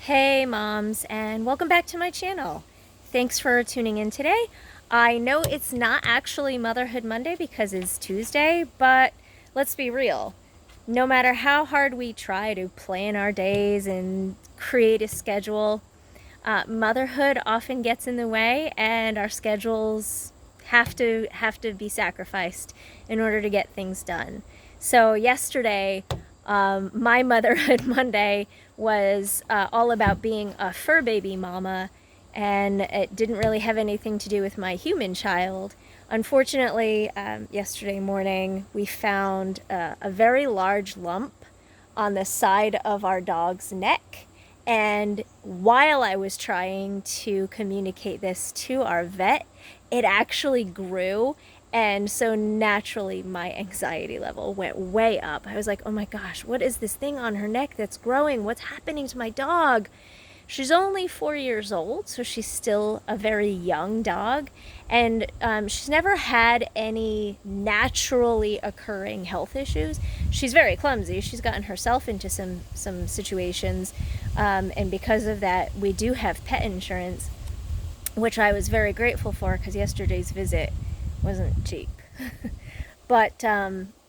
Hey moms, and welcome back to my channel. Thanks for tuning in today. I know it's not actually Motherhood Monday because it's Tuesday, but let's be real. No matter how hard we try to plan our days and create a schedule, motherhood often gets in the way and our schedules have to be sacrificed in order to get things done. So yesterday, my Motherhood Monday was all about being a fur baby mama, and it didn't really have anything to do with my human child. Unfortunately, yesterday morning we found a very large lump on the side of our dog's neck. And while I was trying to communicate this to our vet, it actually grew. And so naturally, my anxiety level went way up. I was like, oh my gosh, what is this thing on her neck that's growing? What's happening to my dog? She's only 4 years old, so she's still a very young dog, and she's never had any naturally occurring health issues. She's very clumsy. She's gotten herself into some situations, and because of that, we do have pet insurance, which I was very grateful for because yesterday's visit wasn't cheap. But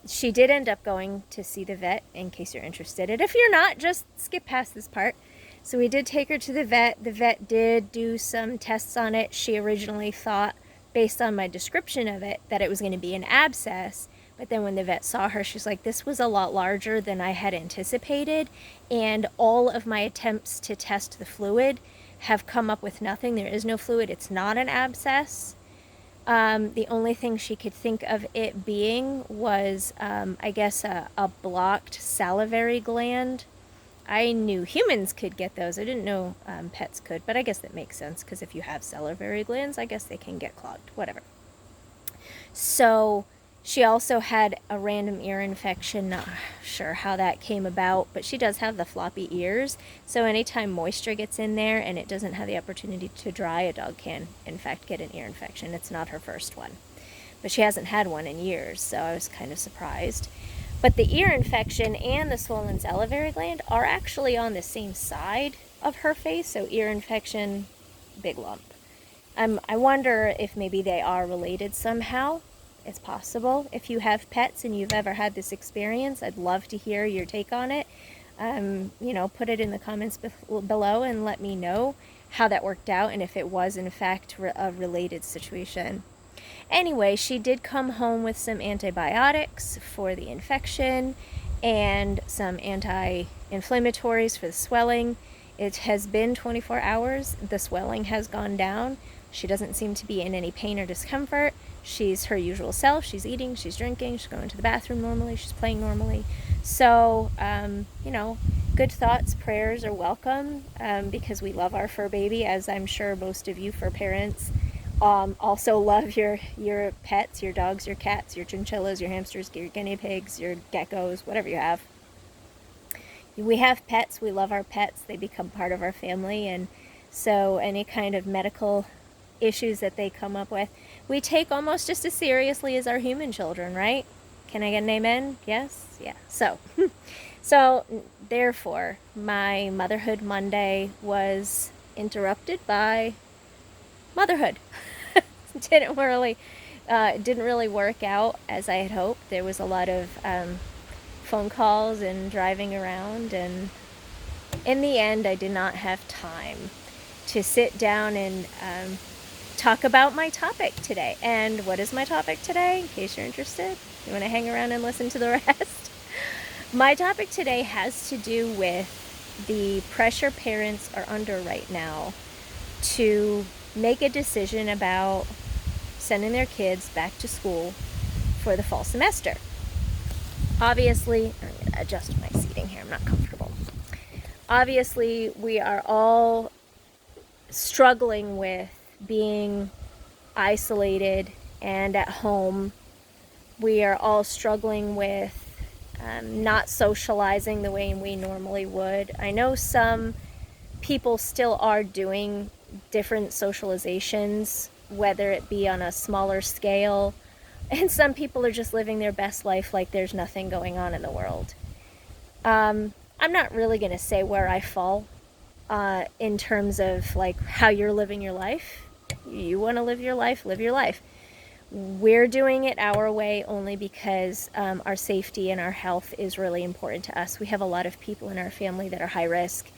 she did end up going to see the vet, in case you're interested. And if you're not, just skip past this part. So we did take her to the vet. The vet did do some tests on it. She originally thought, based on my description of it, that it was going to be an abscess. But then when the vet saw her, she's like, this was a lot larger than I had anticipated. And all of my attempts to test the fluid have come up with nothing. There is no fluid. It's not an abscess. The only thing she could think of it being was, I guess, a blocked salivary gland. I knew humans could get those. I didn't know pets could, but I guess that makes sense because if you have salivary glands, I guess they can get clogged, whatever. So she also had a random ear infection. Not sure how that came about, but she does have the floppy ears. So anytime moisture gets in there and it doesn't have the opportunity to dry, a dog can, in fact, get an ear infection. It's not her first one, but she hasn't had one in years, so I was kind of surprised. But the ear infection and the swollen salivary gland are actually on the same side of her face, so ear infection, big lump. I wonder if maybe they are related somehow. It's possible. If you have pets and you've ever had this experience, I'd love to hear your take on it. Put it in the comments below and let me know how that worked out and if it was in fact a related situation. Anyway, she did come home with some antibiotics for the infection and some anti-inflammatories for the swelling. It has been 24 hours. The swelling has gone down. She doesn't seem to be in any pain or discomfort. She's her usual self. She's eating, she's drinking, she's going to the bathroom normally, she's playing normally. So, good thoughts, prayers are welcome because we love our fur baby, as I'm sure most of you fur parents also love your pets, your dogs, your cats, your chinchillas, your hamsters, your guinea pigs, your geckos, whatever you have. We have pets. We love our pets. They become part of our family, and so any kind of medical issues that they come up with, we take almost just as seriously as our human children, right? Can I get an amen? Yes? Yeah. So therefore, my Motherhood Monday was interrupted by motherhood. didn't really work out as I had hoped. There was a lot of phone calls and driving around, and in the end I did not have time to sit down and talk about my topic today. And what is my topic today, in case you're interested? You want to hang around and listen to the rest? My topic today has to do with the pressure parents are under right now to make a decision about sending their kids back to school for the fall semester. Obviously, I'm going to adjust my seating here, I'm not comfortable. Obviously, we are all struggling with being isolated and at home. We are all struggling with not socializing the way we normally would. I know some people still are doing different socializations, whether it be on a smaller scale, and some people are just living their best life like there's nothing going on in the world. I'm not really going to say where I fall in terms of like how you're living your life. You want to live your life, live your life. We're doing it our way only because our safety and our health is really important to us. We have a lot of people in our family that are high risk,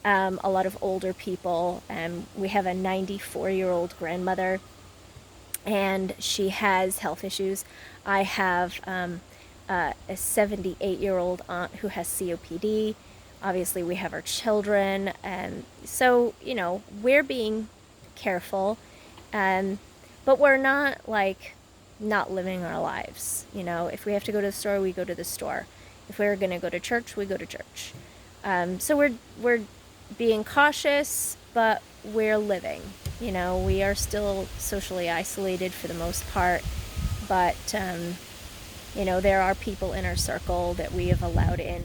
a lot of older people. We have a 94-year-old grandmother, and she has health issues. I have a 78-year-old aunt who has COPD. Obviously, we have our children. So, we're being careful. But we're not like not living our lives. If we have to go to the store, we go to the store. If we're going to go to church, we go to church. So we're being cautious, but we're living. We are still socially isolated for the most part, but there are people in our circle that we have allowed in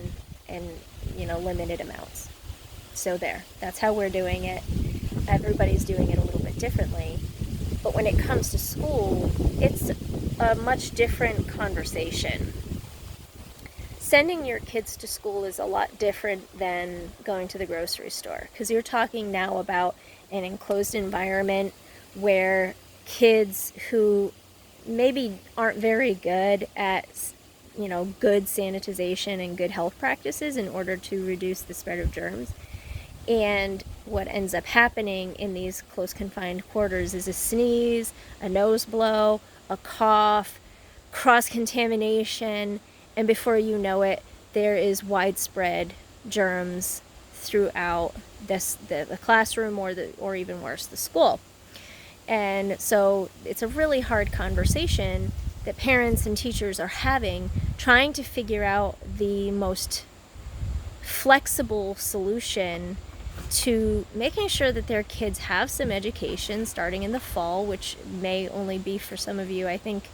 limited amounts. So that's how we're doing it. Everybody's doing it a little bit differently. But when it comes to school, it's a much different conversation. Sending your kids to school is a lot different than going to the grocery store, because you're talking now about an enclosed environment where kids who maybe aren't very good at good sanitization and good health practices in order to reduce the spread of germs. And what ends up happening in these close confined quarters is a sneeze, a nose blow, a cough, cross-contamination, and before you know it, there is widespread germs throughout the classroom or even worse, the school. And so it's a really hard conversation that parents and teachers are having, trying to figure out the most flexible solution to making sure that their kids have some education starting in the fall, which may only be for some of you, I think,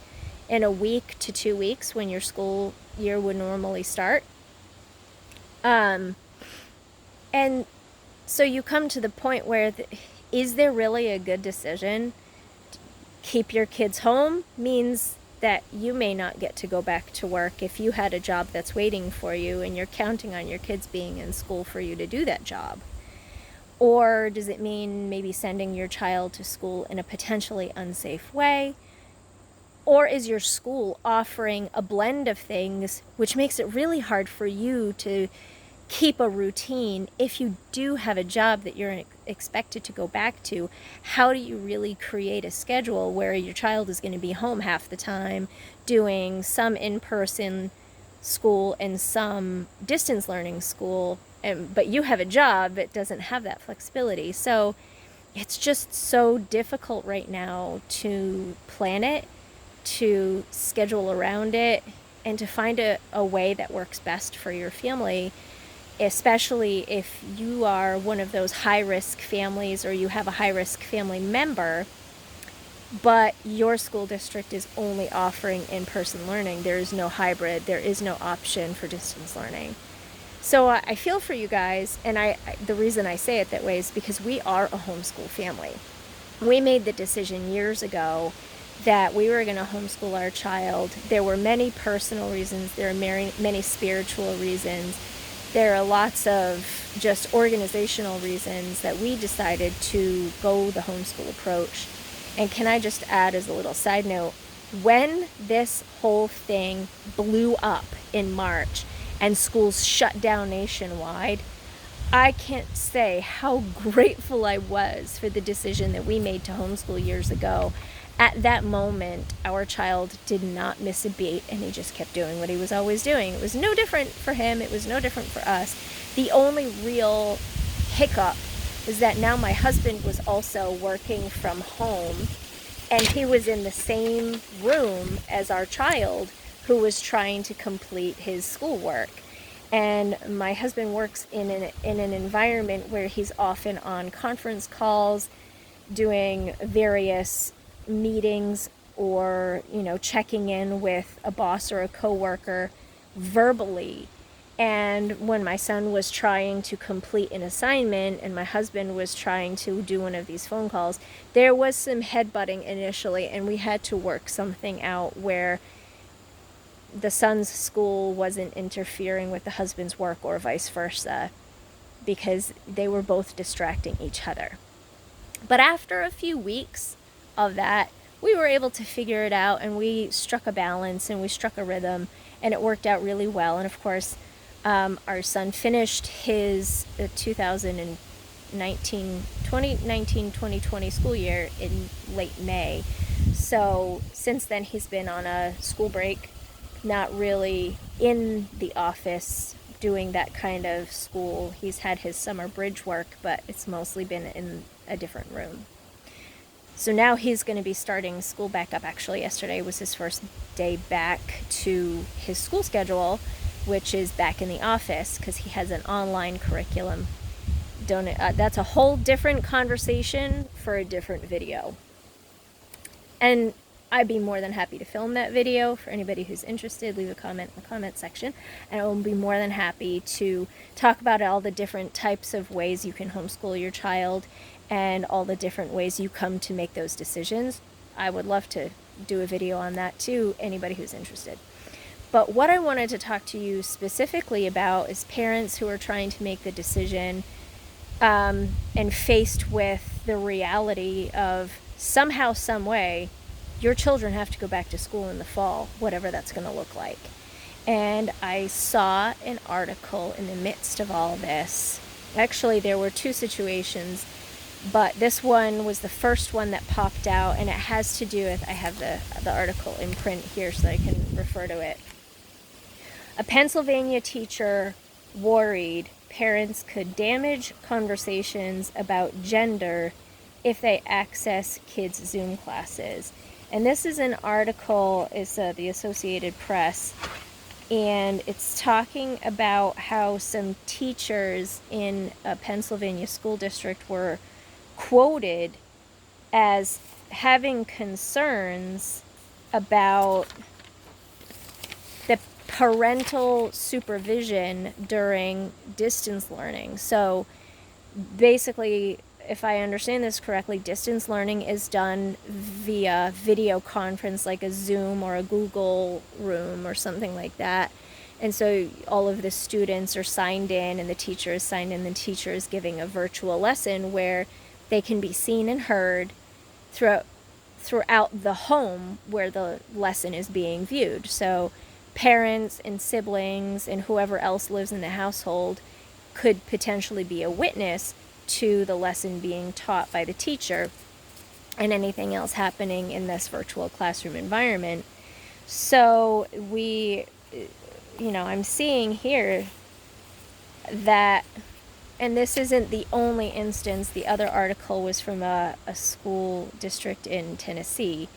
in a week to 2 weeks when your school year would normally start. And so you come to the point where, is there really a good decision? Keep your kids home means that you may not get to go back to work if you had a job that's waiting for you and you're counting on your kids being in school for you to do that job. Or does it mean maybe sending your child to school in a potentially unsafe way? Or is your school offering a blend of things which makes it really hard for you to keep a routine if you do have a job that you're expected to go back to? How do you really create a schedule where your child is going to be home half the time doing some in-person school and some distance learning school, but you have a job that doesn't have that flexibility? So it's just so difficult right now to plan it, to schedule around it, and to find a way that works best for your family, especially if you are one of those high-risk families or you have a high-risk family member, but your school district is only offering in-person learning. There is no hybrid. There is no option for distance learning. So I feel for you guys, and the reason I say it that way is because we are a homeschool family. We made the decision years ago that we were going to homeschool our child. There were many personal reasons. There are many spiritual reasons. There are lots of just organizational reasons that we decided to go the homeschool approach. And can I just add as a little side note, when this whole thing blew up in March and schools shut down nationwide, I can't say how grateful I was for the decision that we made to homeschool years ago. At that moment, our child did not miss a beat, and he just kept doing what he was always doing. It was no different for him. It was no different for us. The only real hiccup is that now my husband was also working from home, and he was in the same room as our child who was trying to complete his schoolwork. And my husband works in an environment where he's often on conference calls, doing various meetings, or checking in with a boss or a coworker verbally. And when my son was trying to complete an assignment and my husband was trying to do one of these phone calls, there was some headbutting initially, and we had to work something out where the son's school wasn't interfering with the husband's work or vice versa. because they were both distracting each other. But after a few weeks of that, we were able to figure it out, and we struck a balance and we struck a rhythm, and it worked out really well. And of course, our son finished his 2020 school year in late May. So since then, he's been on a school break, not really in the office doing that kind of school. He's had his summer bridge work, but it's mostly been in a different room. So now he's going to be starting school back up. Actually, yesterday was his first day back to his school schedule, which is back in the office because he has an online curriculum. That's a whole different conversation for a different video. And I'd be more than happy to film that video for anybody who's interested. Leave a comment in the comment section, and I will be more than happy to talk about all the different types of ways you can homeschool your child and all the different ways you come to make those decisions. I would love to do a video on that too, anybody who's interested. But what I wanted to talk to you specifically about is parents who are trying to make the decision and faced with the reality of somehow, some way, your children have to go back to school in the fall, whatever that's going to look like. And I saw an article in the midst of all this. Actually, there were two situations, but this one was the first one that popped out, and it has to do with, I have the article in print here so I can refer to it. A Pennsylvania teacher worried parents could damage conversations about gender if they access kids' Zoom classes. And this is an article, it's the Associated Press, and it's talking about how some teachers in a Pennsylvania school district were quoted as having concerns about the parental supervision during distance learning. So basically, if I understand this correctly, distance learning is done via video conference, like a Zoom or a Google Room or something like that. And so all of the students are signed in, and the teacher is signed in. The teacher is giving a virtual lesson where they can be seen and heard throughout the home where the lesson is being viewed. So parents and siblings and whoever else lives in the household could potentially be a witness to the lesson being taught by the teacher and anything else happening in this virtual classroom environment. So I'm seeing here that, and this isn't the only instance, the other article was from a school district in Tennessee,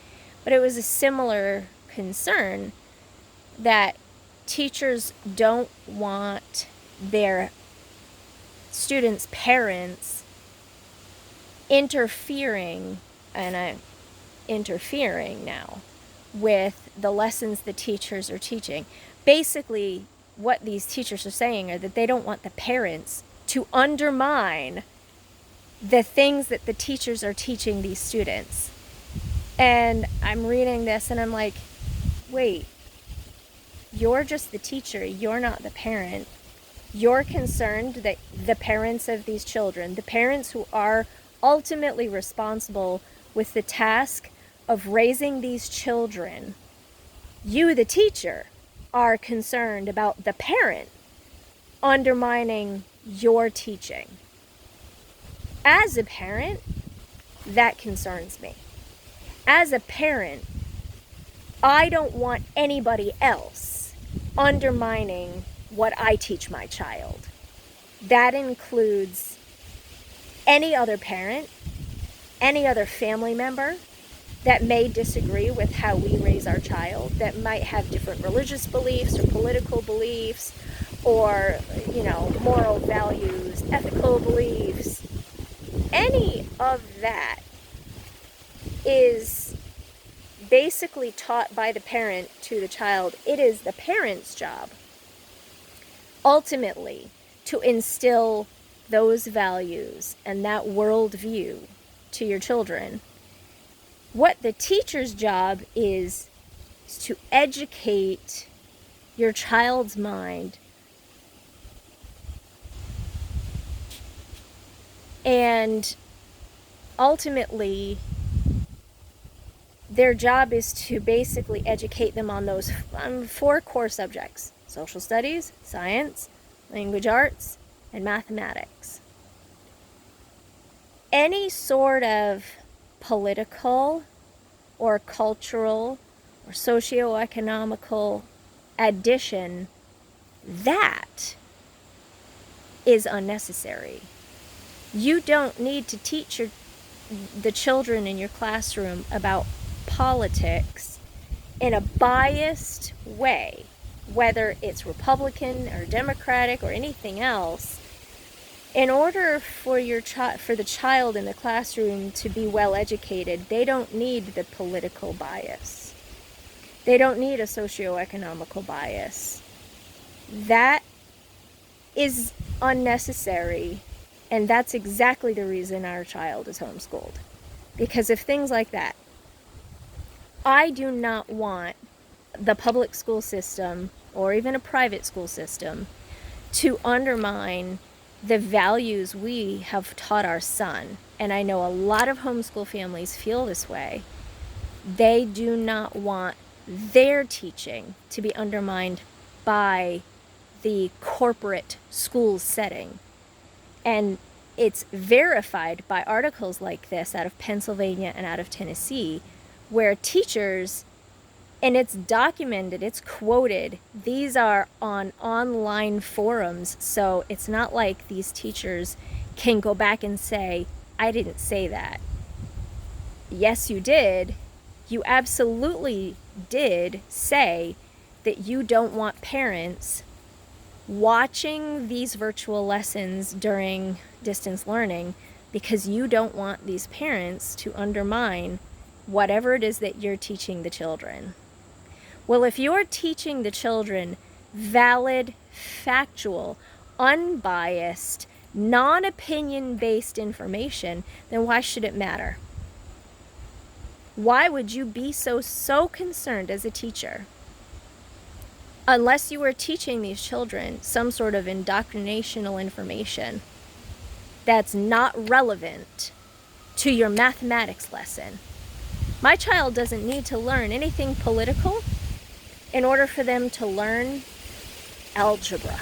but it was a similar concern that teachers don't want their students' parents interfering now with the lessons the teachers are teaching. Basically, what these teachers are saying are that they don't want the parents to undermine the things that the teachers are teaching these students. And I'm reading this and I'm like, wait, you're just the teacher, you're not the parent. You're concerned that the parents of these children, the parents who are ultimately responsible with the task of raising these children, you, the teacher, are concerned about the parent undermining your teaching. As a parent, that concerns me. As a parent, I don't want anybody else undermining what I teach my child. That includes any other parent, any other family member that may disagree with how we raise our child, that might have different religious beliefs or political beliefs or, moral values, ethical beliefs. Any of that is basically taught by the parent to the child. It is the parent's job ultimately to instill those values and that worldview to your children. What the teacher's job is to educate your child's mind And ultimately, their job is to basically educate them on those 4 core subjects: social studies, science, language arts, and mathematics. Any sort of political or cultural or socioeconomical addition, that is unnecessary. You don't need to teach the children in your classroom about politics in a biased way, whether it's Republican or Democratic or anything else. In order for for the child in the classroom to be well educated, they don't need the political bias. They don't need a socioeconomical bias. That is unnecessary, and that's exactly the reason our child is homeschooled. Because of things like that. I do not want the public school system, or even a private school system, to undermine the values we have taught our son. And I know a lot of homeschool families feel this way. They do not want their teaching to be undermined by the corporate school setting. And it's verified by articles like this out of Pennsylvania and out of Tennessee, where teachers, and it's documented, it's quoted, these are on online forums, so it's not like these teachers can go back and say, I didn't say that. Yes, you did. You absolutely did say that you don't want parents watching these virtual lessons during distance learning because you don't want these parents to undermine whatever it is that you're teaching the children. Well, if you're teaching the children valid, factual, unbiased, non-opinion based information, then why should it matter? Why would you be so concerned as a teacher? Unless you are teaching these children some sort of indoctrinational information that's not relevant to your mathematics lesson. My child doesn't need to learn anything political in order for them to learn algebra.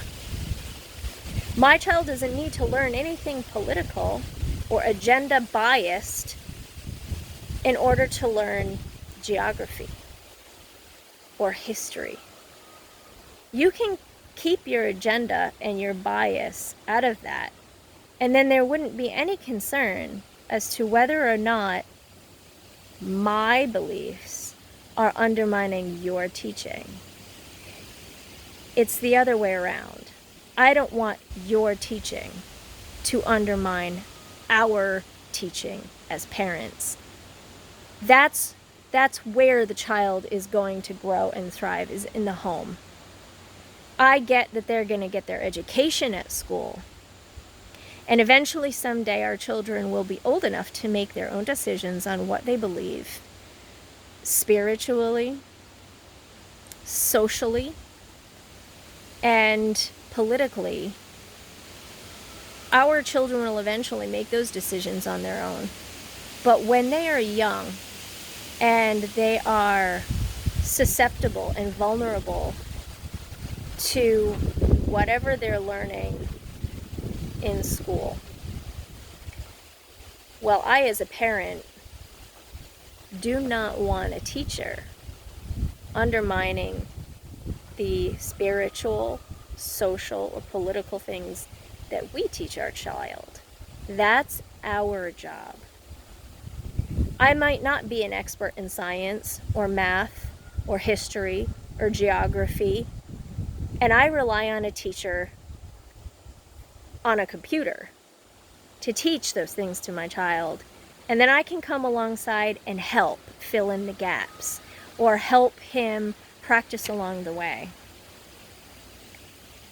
My child doesn't need to learn anything political or agenda biased in order to learn geography or history. You can keep your agenda and your bias out of that, and then there wouldn't be any concern as to whether or not my beliefs are undermining your teaching. It's the other way around. I don't want your teaching to undermine our teaching as parents. That's where the child is going to grow and thrive, is in the home. I get that they're going to get their education at school. And eventually someday our children will be old enough to make their own decisions on what they believe spiritually, socially, and politically. Our children will eventually make those decisions on their own. But when they are young and they are susceptible and vulnerable to whatever they're learning in school, well, I as a parent do not want a teacher undermining the spiritual, social, or political things that we teach our child. That's our job. I might not be an expert in science or math or history or geography, and I rely on a teacher on a computer to teach those things to my child. And then I can come alongside and help fill in the gaps or help him practice along the way.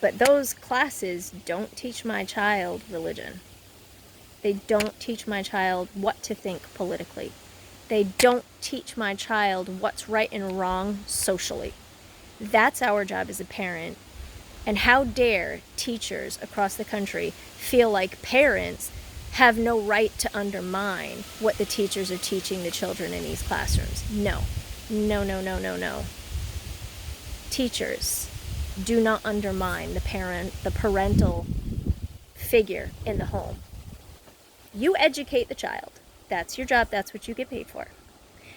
But those classes don't teach my child religion. They don't teach my child what to think politically. They don't teach my child what's right and wrong socially. That's our job as a parent. And how dare teachers across the country feel like parents have no right to undermine what the teachers are teaching the children in these classrooms. No. No, no, no, no, no. Teachers do not undermine the parental figure in the home. You educate the child. That's your job. That's what you get paid for.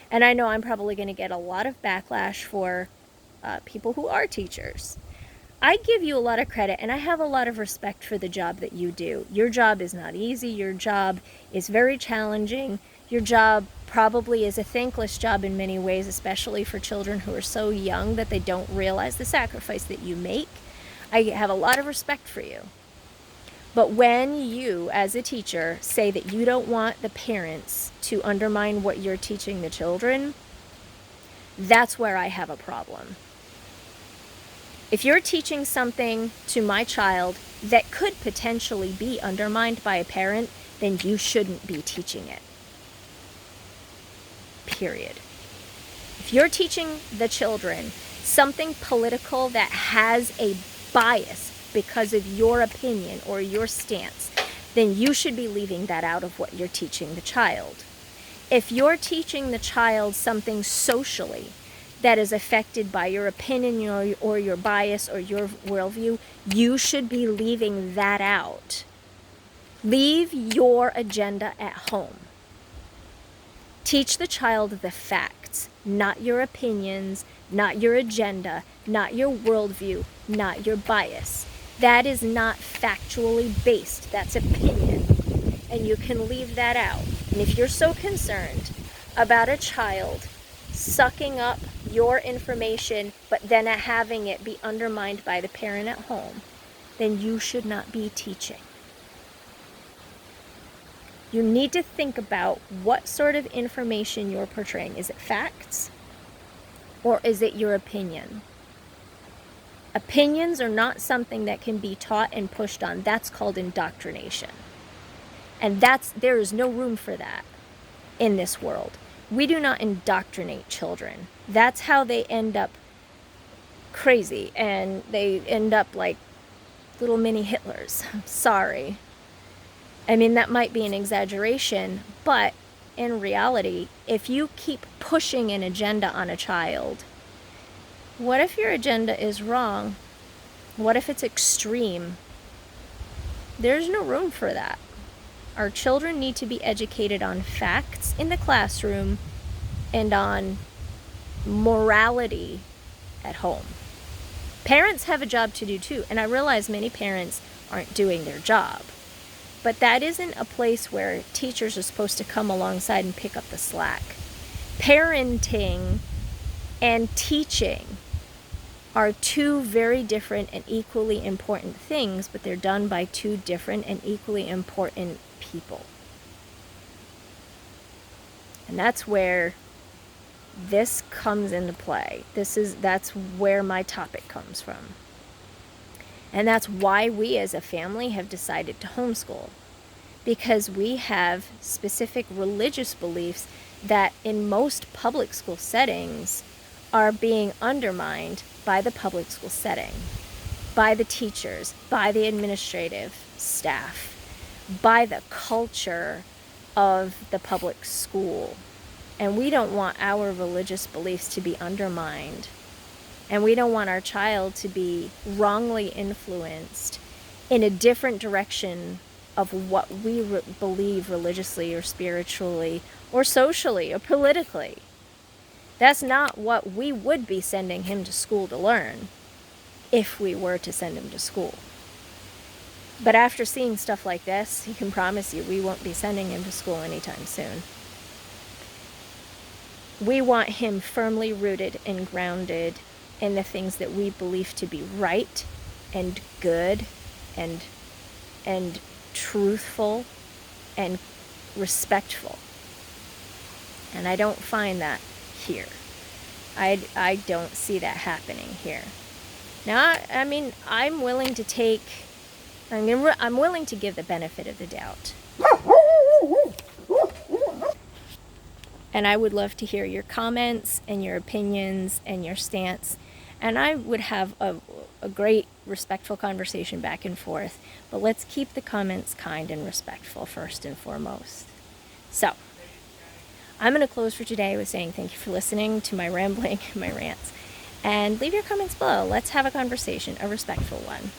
And I know I'm probably going to get a lot of backlash for people who are teachers. I give you a lot of credit, and I have a lot of respect for the job that you do. Your job is not easy. Your job is very challenging. Your job probably is a thankless job in many ways, especially for children who are so young that they don't realize the sacrifice that you make. I have a lot of respect for you. But when you, as a teacher, say that you don't want the parents to undermine what you're teaching the children, that's where I have a problem. If you're teaching something to my child that could potentially be undermined by a parent, then you shouldn't be teaching it. Period. If you're teaching the children something political that has a bias because of your opinion or your stance, then you should be leaving that out of what you're teaching the child. If you're teaching the child something socially that is affected by your opinion or your bias or your worldview, you should be leaving that out. Leave your agenda at home. Teach the child the facts, not your opinions, not your agenda, not your worldview, not your bias. That is not factually based. That's opinion. And you can leave that out. And if you're so concerned about a child sucking up your information, but then having it be undermined by the parent at home, then you should not be teaching. You need to think about what sort of information you're portraying. Is it facts? Or is it your opinion? Opinions are not something that can be taught and pushed on. That's called indoctrination. And there is no room for that in this world. We do not indoctrinate children. That's how they end up crazy, and they end up like little mini Hitlers. I'm sorry. I mean, that might be an exaggeration, but in reality, if you keep pushing an agenda on a child, what if your agenda is wrong? What if it's extreme? There's no room for that. Our children need to be educated on facts in the classroom and on morality at home. Parents have a job to do too, and I realize many parents aren't doing their job. But that isn't a place where teachers are supposed to come alongside and pick up the slack. Parenting and teaching are two very different and equally important things, but they're done by two different and equally important people. And that's where this comes into play. That's where my topic comes from. And that's why we as a family have decided to homeschool. Because we have specific religious beliefs that in most public school settings are being undermined by the public school setting, by the teachers, by the administrative staff, by the culture of the public school. And we don't want our religious beliefs to be undermined. And we don't want our child to be wrongly influenced in a different direction of what we believe religiously or spiritually or socially or politically. That's not what we would be sending him to school to learn if we were to send him to school. But after seeing stuff like this, he can promise you we won't be sending him to school anytime soon. We want him firmly rooted and grounded in the things that we believe to be right and good and truthful and respectful. And I don't find that here. I don't see that happening here. Now, I mean, I'm willing to give the benefit of the doubt. And I would love to hear your comments and your opinions and your stance. And I would have a great, respectful conversation back and forth. But let's keep the comments kind and respectful first and foremost. So, I'm going to close for today with saying thank you for listening to my rambling, my rants. And leave your comments below. Let's have a conversation, a respectful one.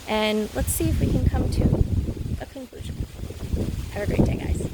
And let's see if we can come to a conclusion. Have a great day, guys.